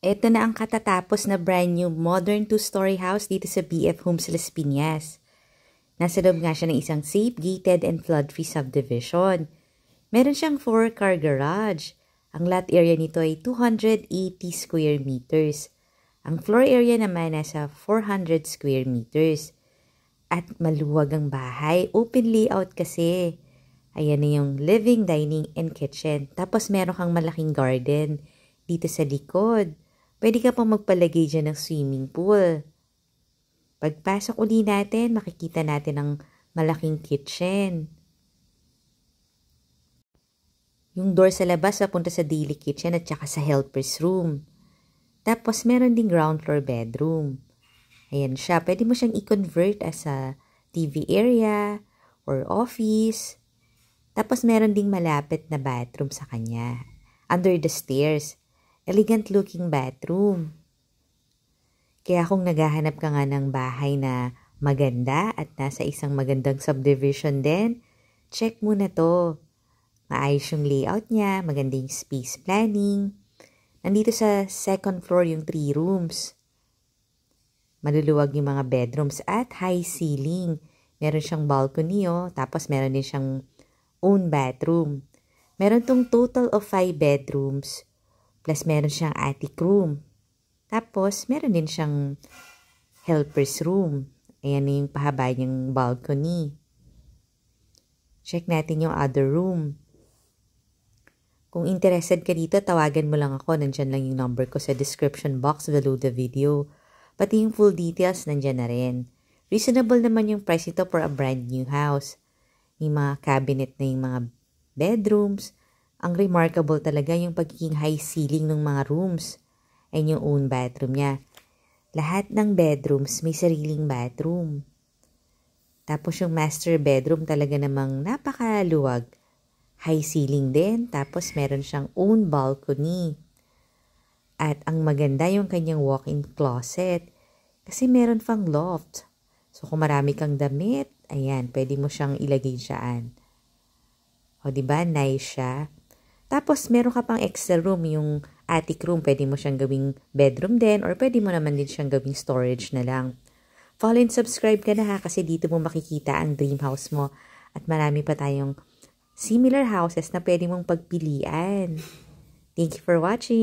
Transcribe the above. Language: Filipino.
Ito na ang katatapos na brand new modern 2-story house dito sa BF Homes Las Piñas. Nasa loob nga siya ng isang safe, gated and flood-free subdivision. Meron siyang 4-car garage. Ang lot area nito ay 280 square meters. Ang floor area naman nasa 400 square meters. At maluwag ang bahay. Open layout kasi. Ayan na yung living, dining, and kitchen. Tapos meron kang malaking garden dito sa likod. Pwede ka pang magpalagay dyan ng swimming pool. Pagpasok uli natin, makikita natin ang malaking kitchen. Yung door sa labas papunta sa daily kitchen at saka sa helper's room. Tapos meron ding ground floor bedroom. Ayan siya. Pwede mo siyang i-convert as a TV area or office. Tapos meron ding malapit na bathroom sa kanya. Under the stairs. Elegant looking bathroom. Kaya kung naghahanap ka nga ng bahay na maganda at nasa isang magandang subdivision din, check mo na to. Maayos yung layout niya, magandang space planning. Nandito sa second floor yung 3 rooms. Maluluwag yung mga bedrooms at high ceiling. Meron siyang balcony tapos meron din siyang own bathroom. Meron tong total of 5 bedrooms. Plus, meron siyang attic room. Tapos, meron din siyang helper's room. Ayan na yung pahaba niyang balcony. Check natin yung other room. Kung interested ka dito, tawagan mo lang ako. Nandyan lang yung number ko sa description box below the video. Pati yung full details nandyan na rin. Reasonable naman yung price ito for a brand new house. Yung mga cabinet na yung mga bedrooms. Ang remarkable talaga yung pagiging high ceiling ng mga rooms. Ay yung own bathroom niya. Lahat ng bedrooms may sariling bathroom. Tapos yung master bedroom talaga namang napakaluwag. High ceiling din. Tapos meron siyang own balcony. At ang maganda yung kanyang walk-in closet. Kasi meron pang loft. So kung marami kang damit, ayan, pwede mo siyang ilagay dyan. O diba, nice siya. Tapos, meron ka pang extra room, yung attic room. Pwede mo siyang gawing bedroom din or pwede mo naman din siyang gawing storage na lang. Follow and subscribe ka na ha kasi dito mo makikita ang dream house mo. At marami pa tayong similar houses na pwede mong pagpilian. Thank you for watching!